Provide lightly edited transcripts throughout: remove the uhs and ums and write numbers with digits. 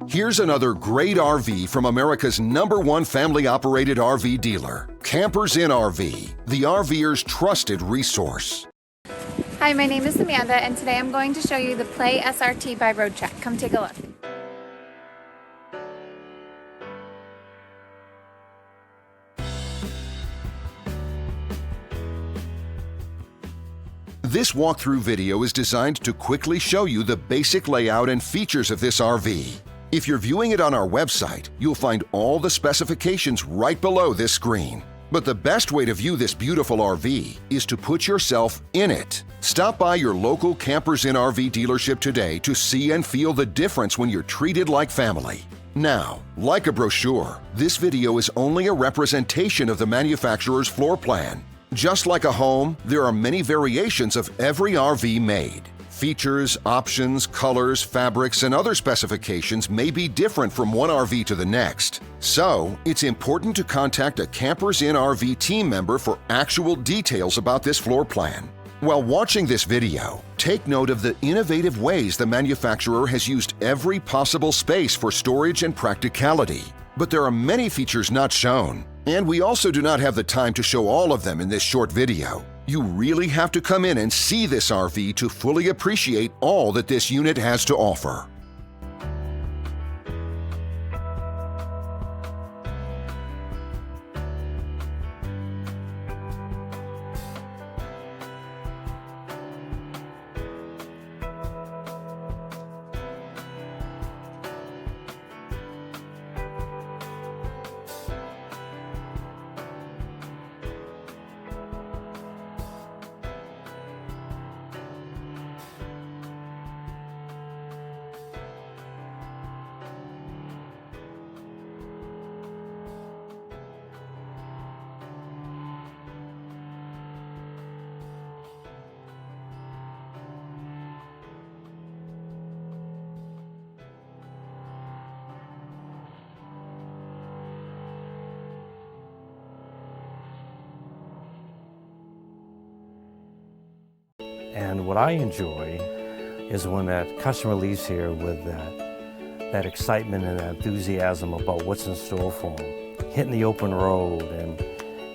Here's another great RV from America's #1 family-operated RV dealer, Campers Inn RV, the RVer's trusted resource. Hi, my name is Amanda, and today I'm going to show you the Play-SRT by Roadtrek. Come take a look. This walkthrough video is designed to quickly show you the basic layout and features of this RV. If you're viewing it on our website, you'll find all the specifications right below this screen. But the best way to view this beautiful RV is to put yourself in it. Stop by your local Campers Inn RV dealership today to see and feel the difference when you're treated like family. Now, like a brochure, this video is only a representation of the manufacturer's floor plan. Just like a home, there are many variations of every RV made. Features, options, colors, fabrics, and other specifications may be different from one RV to the next. So, it's important to contact a Campers Inn RV team member for actual details about this floor plan. While watching this video, take note of the innovative ways the manufacturer has used every possible space for storage and practicality. But there are many features not shown, and we also do not have the time to show all of them in this short video. You really have to come in and see this RV to fully appreciate all that this unit has to offer. And what I enjoy is when that customer leaves here with that excitement and that enthusiasm about what's in store for them. Hitting the open road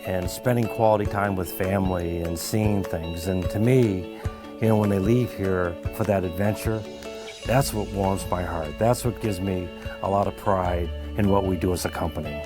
and spending quality time with family and seeing things. And to me, you know, when they leave here for that adventure, that's what warms my heart. That's what gives me a lot of pride in what we do as a company.